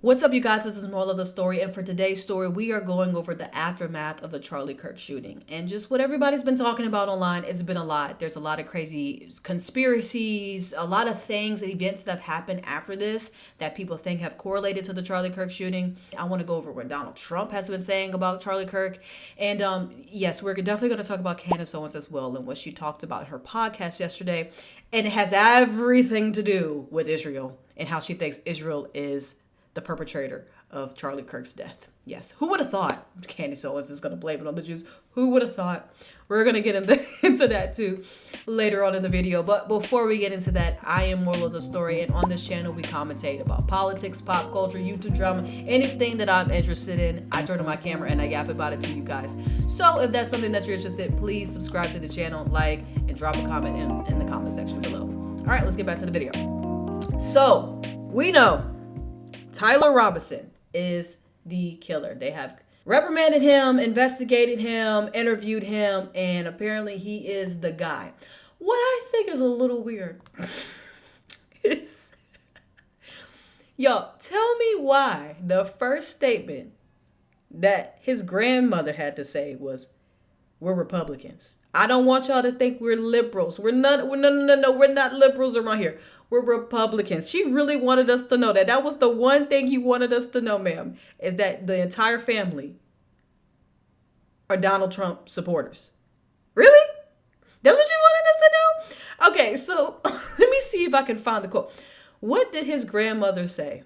What's up, you guys? This is Moral of the Story, and for today's story, we are going over the aftermath of the Charlie Kirk shooting. And just what everybody's been talking about online, it's been a lot. There's a lot of crazy conspiracies, a lot of things, events that have happened after this that people think have correlated to the Charlie Kirk shooting. I want to go over what Donald Trump has been saying about Charlie Kirk. And yes, we're definitely going to talk about Candace Owens as well and what she talked about in her podcast yesterday. And it has everything to do with Israel and how she thinks Israel is the perpetrator of Charlie Kirk's death. Yes. Who would have thought Candace Owens is going to blame it on the Jews? Who would have thought? We're going to get into that too later on in the video. But before we get into that, I am Moral of the Story. And on this channel, we commentate about politics, pop culture, YouTube drama, anything that I'm interested in. I turn on my camera and I yap about it to you guys. So if that's something that you're interested in, please subscribe to the channel, like, and drop a comment in the comment section below. All right, let's get back to the video. So we know Tyler Robinson is the killer. They have reprimanded him, investigated him, interviewed him, and apparently he is the guy. What I think is a little weird is, yo, tell me why the first statement that his grandmother had to say was, "We're Republicans. I don't want y'all to think we're liberals. We're not liberals around here. We're Republicans." She really wanted us to know that. That was the one thing he wanted us to know, ma'am, is that the entire family are Donald Trump supporters. Really? That's what you wanted us to know? Okay, so let me see if I can find the quote. What did his grandmother say?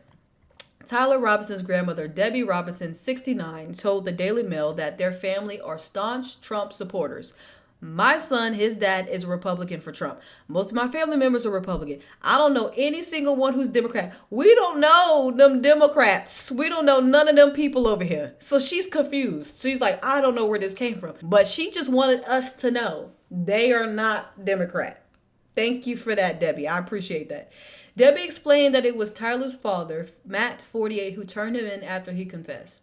Tyler Robinson's grandmother, Debbie Robinson, 69, told the Daily Mail that their family are staunch Trump supporters. "My son, his dad, is a Republican for Trump. Most of my family members are Republican. I don't know any single one who's Democrat. We don't know them Democrats. We don't know none of them people over here." So she's confused. She's like, I don't know where this came from. But she just wanted us to know they are not Democrat. Thank you for that, Debbie. I appreciate that. Debbie explained that it was Tyler's father, Matt, 48, who turned him in after he confessed.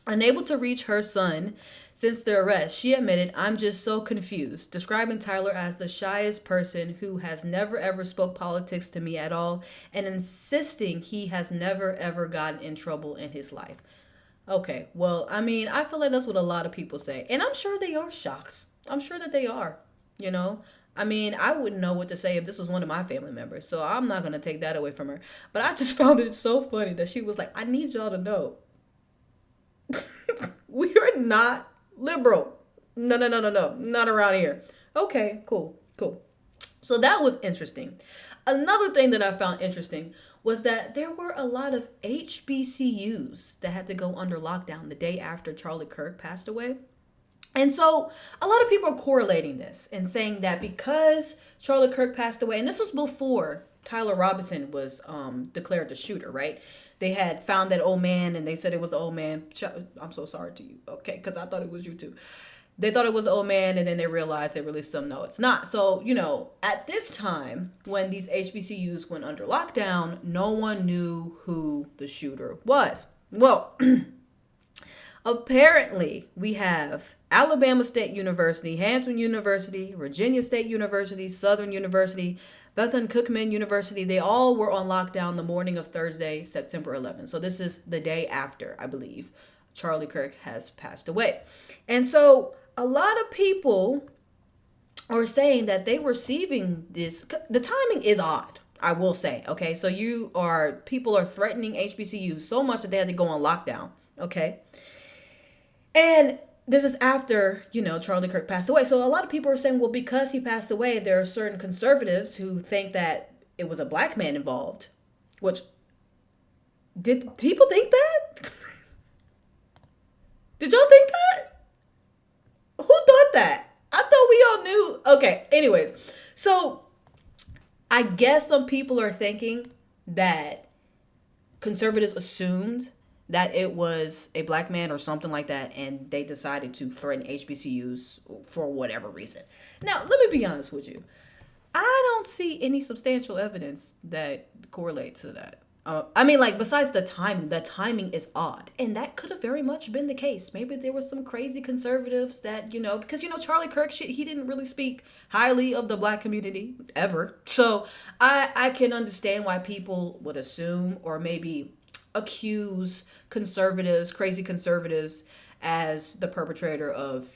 Unable to reach her son since the arrest, she admitted, "I'm just so confused," describing Tyler as the shyest person who has never ever spoke politics to me at all, and insisting he has never ever gotten in trouble in his life. Okay, well, I mean, I feel like that's what a lot of people say, and I'm sure they are shocked. I'm sure that they are, you know? I mean, I wouldn't know what to say if this was one of my family members, so I'm not going to take that away from her. But I just found it so funny that she was like, "I need y'all to know we are not liberal. No, not around here." Okay, cool. So that was interesting. Another thing that I found interesting was that there were a lot of HBCUs that had to go under lockdown the day after Charlie Kirk passed away. And so a lot of people are correlating this and saying that because Charlie Kirk passed away, and this was before Tyler Robinson was declared the shooter, right? They had found that old man and they said it was the old man. I'm so sorry to you. Okay, because I thought it was you too. They thought it was the old man, and then they realized they released them. No, it's not. So, at this time, when these HBCUs went under lockdown, no one knew who the shooter was. Well, apparently we have Alabama State University, Hampton University, Virginia State University, Southern University, Bethune Cookman University. They all were on lockdown the morning of Thursday, September 11th. So this is the day after, I believe, Charlie Kirk has passed away. And so a lot of people are saying that they were receiving this. The timing is odd, I will say. Okay, so people are threatening HBCUs so much that they had to go on lockdown. Okay. And this is after, Charlie Kirk passed away. So a lot of people are saying, well, because he passed away, there are certain conservatives who think that it was a black man involved. Which, did people think that? Did y'all think that? Who thought that? I thought we all knew. Okay, anyways. So I guess some people are thinking that conservatives assumed that it was a black man or something like that, and they decided to threaten HBCUs for whatever reason. Now, let me be honest with you. I don't see any substantial evidence that correlates to that. Besides the timing is odd. And that could have very much been the case. Maybe there was some crazy conservatives that, because, Charlie Kirk, he didn't really speak highly of the black community ever. So I can understand why people would assume or maybe accuse conservatives, crazy conservatives, as the perpetrator of,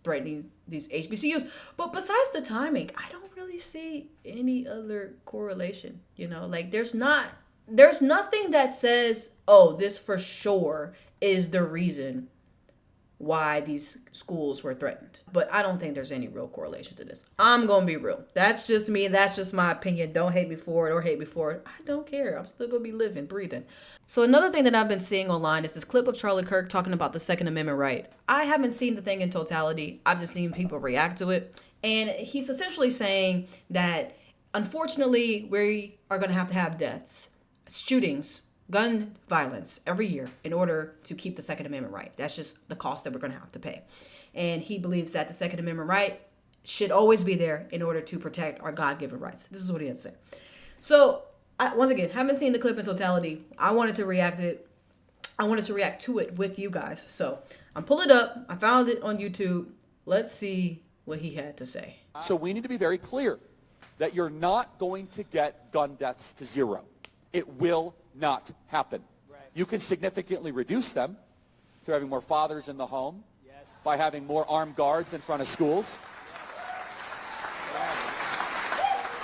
threatening these HBCUs. But besides the timing, I don't really see any other correlation. Like there's nothing that says, oh, this for sure is the reason why these schools were threatened. But I don't think there's any real correlation to this. I'm going to be real. That's just me. That's just my opinion. Don't hate me for it or hate me for it. I don't care. I'm still going to be living, breathing. So another thing that I've been seeing online is this clip of Charlie Kirk talking about the Second Amendment right. I haven't seen the thing in totality. I've just seen people react to it. And he's essentially saying that, unfortunately, we are going to have deaths, shootings, gun violence every year in order to keep the Second Amendment right. That's just the cost that we're going to have to pay. And he believes that the Second Amendment right should always be there in order to protect our God-given rights. This is what he had to say. So, once again, haven't seen the clip in totality. I wanted to react to it with you guys. So, I'm pulling it up. I found it on YouTube. Let's see what he had to say. So we need to be very clear that you're not going to get gun deaths to zero. It will not happen. Right. You can significantly reduce them through having more fathers in the home, yes, by having more armed guards in front of schools.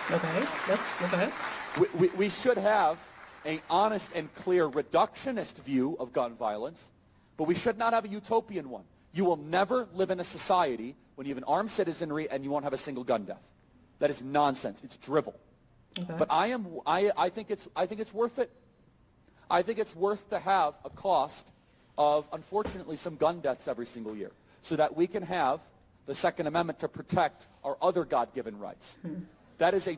Yes. Okay. We should have an honest and clear reductionist view of gun violence, but we should not have a utopian one. You will never live in a society when you have an armed citizenry and you won't have a single gun death. That is nonsense. It's drivel. Okay. But I think it's worth it. I think it's worth to have a cost of, unfortunately, some gun deaths every single year so that we can have the Second Amendment to protect our other God-given rights. That is a...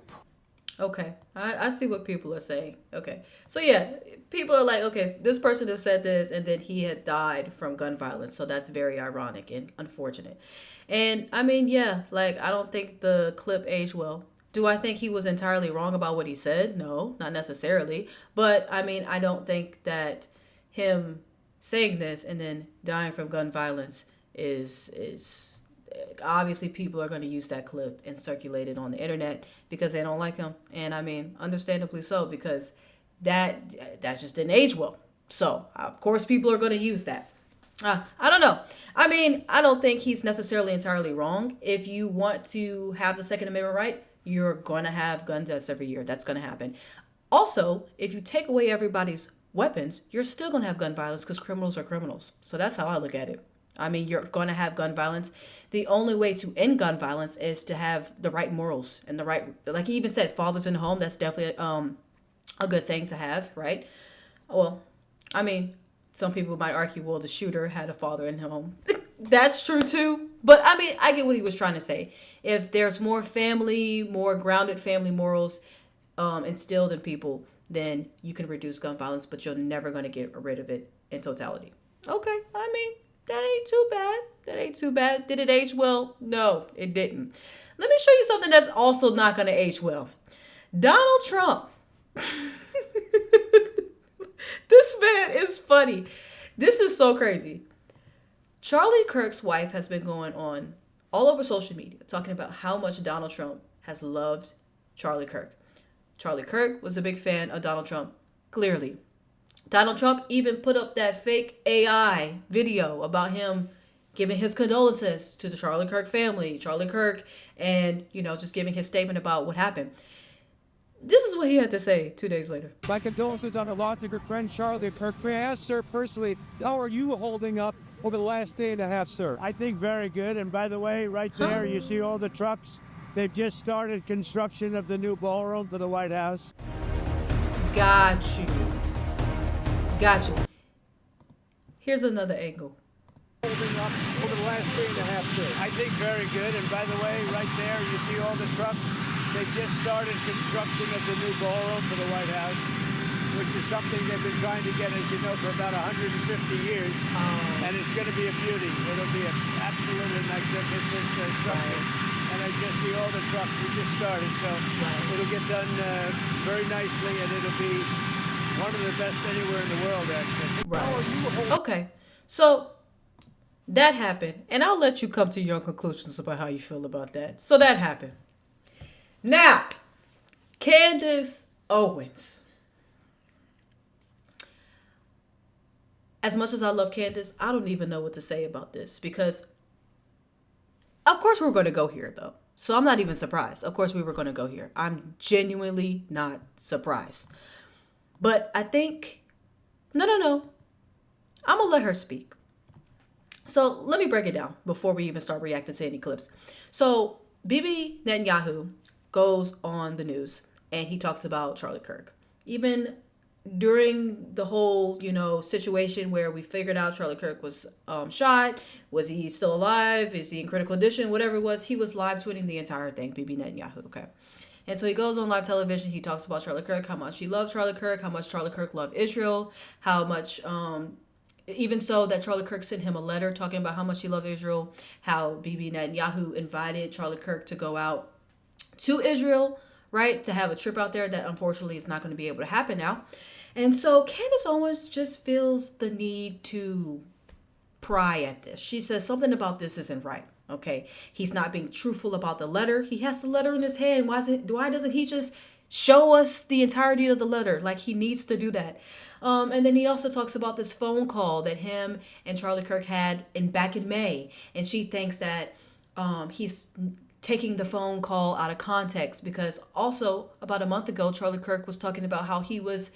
Okay, I see what people are saying. Okay, so yeah, people are like, okay, this person has said this, and then he had died from gun violence, so that's very ironic and unfortunate. And I mean, yeah, like, I don't think the clip aged well. Do I think he was entirely wrong about what he said? No, not necessarily. But I mean, I don't think that him saying this and then dying from gun violence is obviously people are going to use that clip and circulate it on the internet because they don't like him. And I mean, understandably so, because that just didn't age well. So of course people are going to use that. I don't know. I mean, I don't think he's necessarily entirely wrong. If you want to have the Second Amendment right, you're going to have gun deaths every year. That's going to happen. Also, if you take away everybody's weapons, you're still going to have gun violence because criminals are criminals. So that's how I look at it. I mean, you're going to have gun violence. The only way to end gun violence is to have the right morals and the right, like he even said, fathers in the home. That's definitely a good thing to have, right? Well, I mean, some people might argue, well, the shooter had a father in the home. That's true too. But I mean, I get what he was trying to say. If there's more grounded family morals instilled in people, then you can reduce gun violence, but you're never going to get rid of it in totality. Okay, I mean, that ain't too bad. Did it age well? No, it didn't. Let me show you something that's also not going to age well. Donald Trump. This man is funny. This is so crazy. Charlie Kirk's wife has been going on all over social media talking about how much Donald Trump has loved Charlie Kirk. Charlie Kirk was a big fan of Donald Trump, clearly. Donald Trump even put up that fake AI video about him giving his condolences to the Charlie Kirk family, Charlie Kirk, and, just giving his statement about what happened. This is what he had to say 2 days later. My condolences on the loss of your friend Charlie Kirk. May I ask, sir, personally, how are you holding up over the last day and a half, sir? I think very good. And by the way, right there, you see all the trucks. They've just started construction of the new ballroom for the White House. Got you. Here's another angle. Holding up over the last day and a half, sir. I think very good. And by the way, right there, you see all the trucks. They've just started construction of the new ballroom for the White House, which is something they've been trying to get, as you know, for about 150 years. And it's going to be a beauty. It'll be an absolutely magnificent structure. And I just see all the trucks. We just started, so it'll get done very nicely, and it'll be one of the best anywhere in the world, actually. Right. Okay. So that happened, and I'll let you come to your own conclusions about how you feel about that. So that happened. Now, Candace Owens. as much as I love Candace, I don't even know what to say about this because, of course, we're going to go here, though. So I'm not even surprised. Of course, we were going to go here. I'm genuinely not surprised. But I think, no. I'm going to let her speak. So let me break it down before we even start reacting to any clips. So Bibi Netanyahu goes on the news and he talks about Charlie Kirk. Even during the whole, situation where we figured out Charlie Kirk was shot, was he still alive? Is he in critical condition? Whatever it was, he was live tweeting the entire thing, Bibi Netanyahu, okay? And so he goes on live television. He talks about Charlie Kirk, how much he loved Charlie Kirk, how much Charlie Kirk loved Israel, how much, even so that Charlie Kirk sent him a letter talking about how much he loved Israel, how Bibi Netanyahu invited Charlie Kirk to go out to Israel, right? To have a trip out there that unfortunately is not going to be able to happen now. And so Candace Owens just feels the need to pry at this. She says something about this isn't right. Okay. He's not being truthful about the letter. He has the letter in his hand. Why doesn't he just show us the entirety of the letter? Like he needs to do that. And then he also talks about this phone call that him and Charlie Kirk had back in May. And she thinks that he's taking the phone call out of context because also about a month ago, Charlie Kirk was talking about how he was,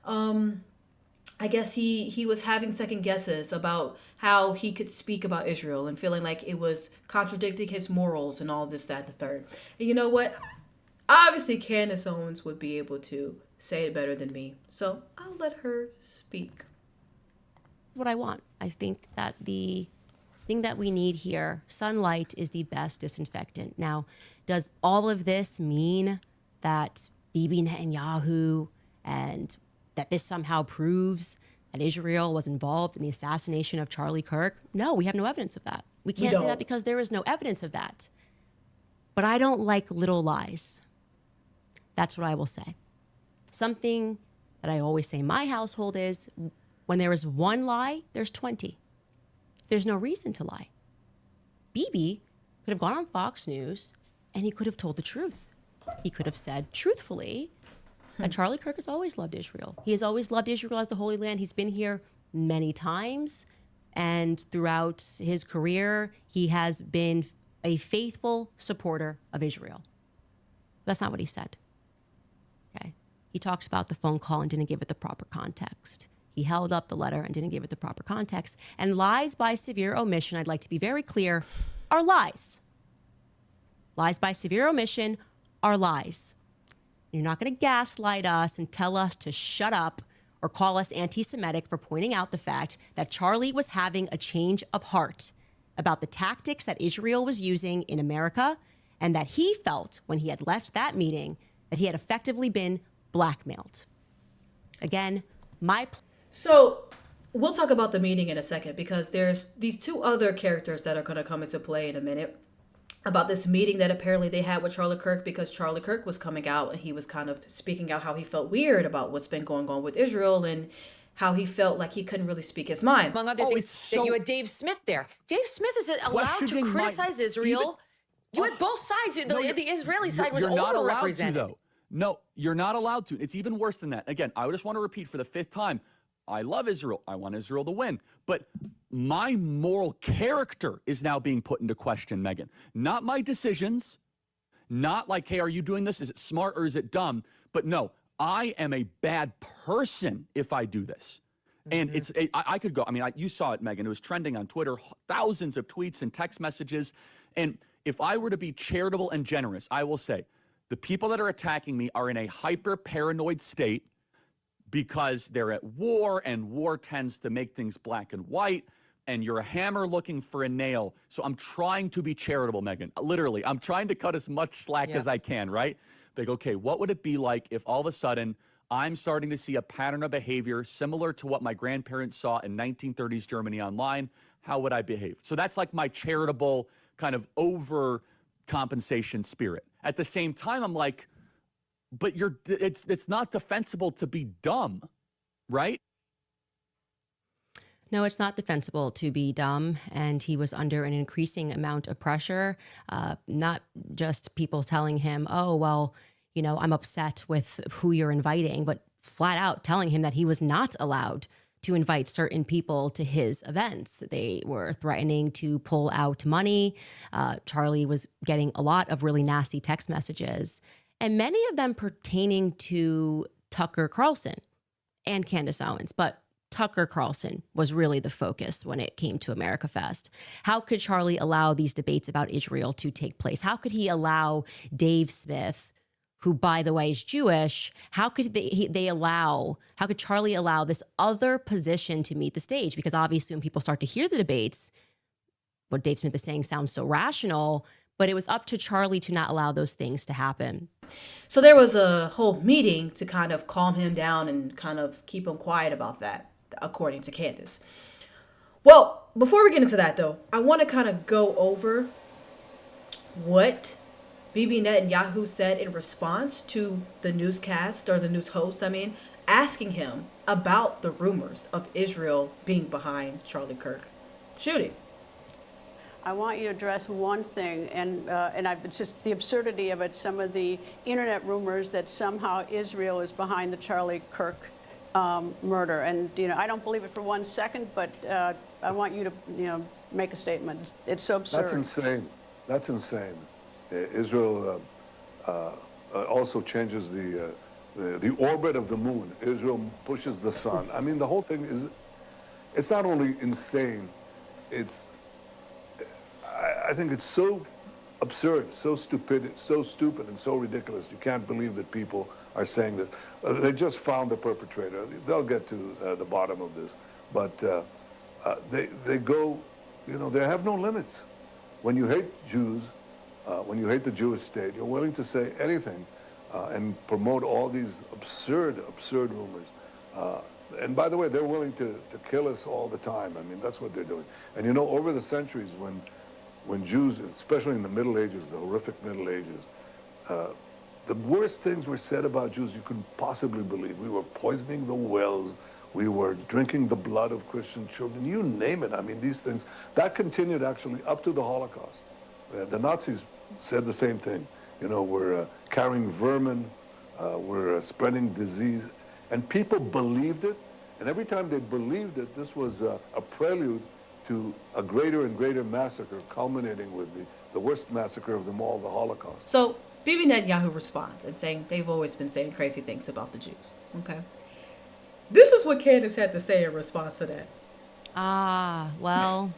I guess he was having second guesses about how he could speak about Israel and feeling like it was contradicting his morals and all this, that, the third. And you know what? Obviously, Candace Owens would be able to say it better than me. So I'll let her speak. What I want. I think that the thing that we need here, sunlight is the best disinfectant. Now, does all of this mean that Bibi Netanyahu and that this somehow proves that Israel was involved in the assassination of Charlie Kirk? No, we have no evidence of that. We can't say that because there is no evidence of that. But I don't like little lies. That's what I will say. Something that I always say in my household is when there is one lie, there's 20. There's no reason to lie. Bibi could have gone on Fox News and he could have told the truth. He could have said truthfully that Charlie Kirk has always loved Israel. He has always loved Israel as the Holy Land. He's been here many times. And throughout his career, he has been a faithful supporter of Israel. That's not what he said. Okay. He talks about the phone call and didn't give it the proper context. He held up the letter and didn't give it the proper context. And lies by severe omission, I'd like to be very clear, are lies. Lies by severe omission are lies. You're not going to gaslight us and tell us to shut up or call us anti-Semitic for pointing out the fact that Charlie was having a change of heart about the tactics that Israel was using in America and that he felt when he had left that meeting that he had effectively been blackmailed. Again, So we'll talk about the meeting in a second because there's these two other characters that are going to come into play in a minute about this meeting that apparently they had with Charlie Kirk because Charlie Kirk was coming out and he was kind of speaking out how he felt weird about what's been going on with Israel and how he felt like he couldn't really speak his mind. Among other things, that you had Dave Smith there. Dave Smith is allowed to criticize Israel. You had both sides. The Israeli side was overrepresented. No, you're not allowed to. It's even worse than that. Again, I just want to repeat for the 5th time. I love Israel. I want Israel to win. But my moral character is now being put into question, Megan. Not my decisions. Not like, hey, are you doing this? Is it smart or is it dumb? But no, I am a bad person if I do this. And I could go, you saw it, Megan. It was trending on Twitter, thousands of tweets and text messages. And if I were to be charitable and generous, I will say the people that are attacking me are in a hyper-paranoid state because they're at war, and war tends to make things black and white, and you're a hammer looking for a nail. So I'm trying to be charitable, Megan. Literally, I'm trying to cut as much slack as I can, right? Like, okay, what would it be like if all of a sudden I'm starting to see a pattern of behavior similar to what my grandparents saw in 1930s Germany online? How would I behave? So that's like my charitable kind of overcompensation spirit. At the same time, I'm like, but it's not defensible to be dumb, right? No, it's not defensible to be dumb. And he was under an increasing amount of pressure, not just people telling him, oh, well, I'm upset with who you're inviting, but flat out telling him that he was not allowed to invite certain people to his events. They were threatening to pull out money. Charlie was getting a lot of really nasty text messages, and many of them pertaining to Tucker Carlson and Candace Owens. But Tucker Carlson was really the focus when it came to America Fest. How could Charlie allow these debates about Israel to take place? How could he allow Dave Smith, who, by the way, is Jewish, how could how could Charlie allow this other position to meet the stage? Because obviously when people start to hear the debates, what Dave Smith is saying sounds so rational, but it was up to Charlie to not allow those things to happen. So there was a whole meeting to kind of calm him down and kind of keep him quiet about that, according to Candace. Well, before we get into that, though, I want to kind of go over what Bibi Netanyahu said in response to the newscast, or the news host, asking him about the rumors of Israel being behind Charlie Kirk shooting. I want you to address one thing, and it's just the absurdity of it. Some of the internet rumors that somehow Israel is behind the Charlie Kirk murder, and I don't believe it for 1 second, but I want you to make a statement. It's so absurd. That's insane. That's insane. Israel also changes the orbit of the moon. Israel pushes the sun. I mean, the whole thing it's not only insane, I think it's so absurd, so stupid, and so ridiculous. You can't believe that people are saying that. They just found the perpetrator. They'll get to the bottom of this. But they go, they have no limits. When you hate Jews, when you hate the Jewish state, you're willing to say anything and promote all these absurd rumors. And by the way, they're willing to kill us all the time. I mean, that's what they're doing. And over the centuries, when Jews, especially in the Middle Ages, the horrific Middle Ages, the worst things were said about Jews you couldn't possibly believe. We were poisoning the wells. We were drinking the blood of Christian children. You name it. I mean, these things, that continued actually up to the Holocaust. The Nazis said the same thing. We're carrying vermin, we're spreading disease. And people believed it. And every time they believed it, this was a prelude to a greater and greater massacre, culminating with the worst massacre of them all, the Holocaust. So Bibi Netanyahu responds and saying they've always been saying crazy things about the Jews. Okay. This is what Candace had to say in response to that. Well,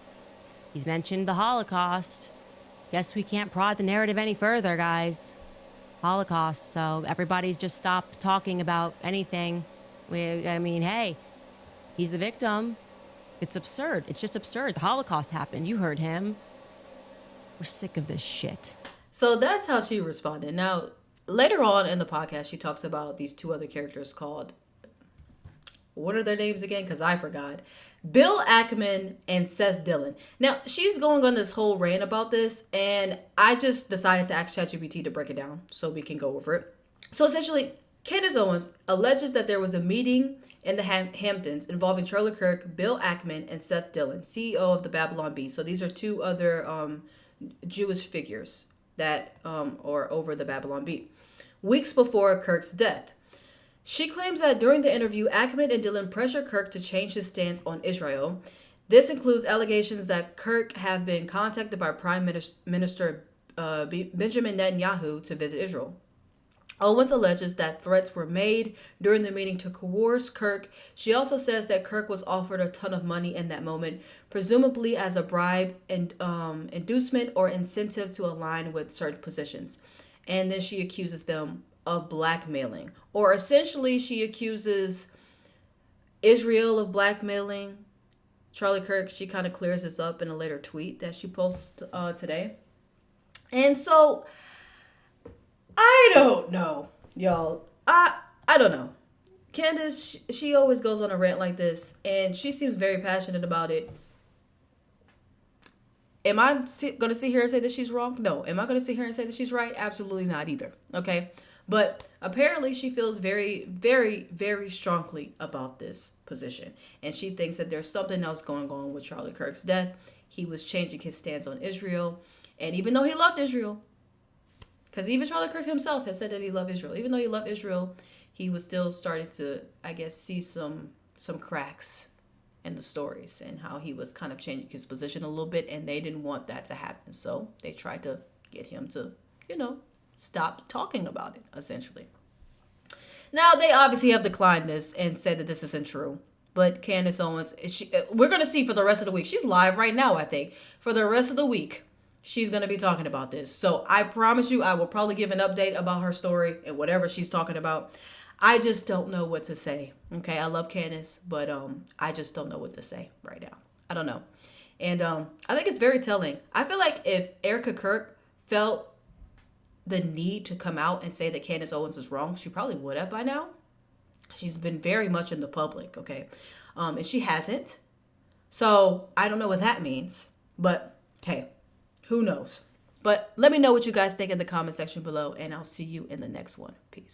he's mentioned the Holocaust. Guess we can't prod the narrative any further, guys. Holocaust. So everybody's just stopped talking about anything. Hey, he's the victim. It's absurd. It's just absurd. The Holocaust happened. You heard him. We're sick of this shit. So that's how she responded. Now, later on in the podcast, she talks about these two other characters called, what are their names again? Because I forgot. Bill Ackman and Seth Dillon. Now, she's going on this whole rant about this, and I just decided to ask ChatGPT to break it down so we can go over it. So essentially, Candace Owens alleges that there was a meeting in the Hamptons involving Charlie Kirk, Bill Ackman, and Seth Dillon, CEO of the Babylon Bee. So these are two other Jewish figures that are over the Babylon Bee, weeks before Kirk's death. She claims that during the interview, Ackman and Dillon pressured Kirk to change his stance on Israel. This includes allegations that Kirk have been contacted by Prime Minister Benjamin Netanyahu to visit Israel. Owens alleges that threats were made during the meeting to coerce Kirk. She also says that Kirk was offered a ton of money in that moment, presumably as a bribe and inducement or incentive to align with certain positions. And then she accuses them of blackmailing, or essentially she accuses Israel of blackmailing Charlie Kirk. She kind of clears this up in a later tweet that she posts today. And so I don't know, y'all. I don't know. Candace, she always goes on a rant like this, and she seems very passionate about it. Am I going to sit here and say that she's wrong? No. Am I going to sit here and say that she's right? Absolutely not either. Okay? But apparently she feels very, very, very strongly about this position. And she thinks that there's something else going on with Charlie Kirk's death. He was changing his stance on Israel. And even though he loved Israel, because even Charlie Kirk himself has said that he loved Israel. Even though he loved Israel, he was still starting to, I guess, see some cracks in the stories, and how he was kind of changing his position a little bit, and they didn't want that to happen. So they tried to get him to, stop talking about it, essentially. Now, they obviously have declined this and said that this isn't true. But Candace Owens, we're going to see for the rest of the week. She's live right now, I think. For the rest of the week, she's going to be talking about this. So I promise you, I will probably give an update about her story and whatever she's talking about. I just don't know what to say. Okay, I love Candace, but I just don't know what to say right now. I don't know. And I think it's very telling. I feel like if Erica Kirk felt the need to come out and say that Candace Owens is wrong, she probably would have by now. She's been very much in the public, okay? And she hasn't. So I don't know what that means. But hey, who knows? But let me know what you guys think in the comment section below, and I'll see you in the next one. Peace.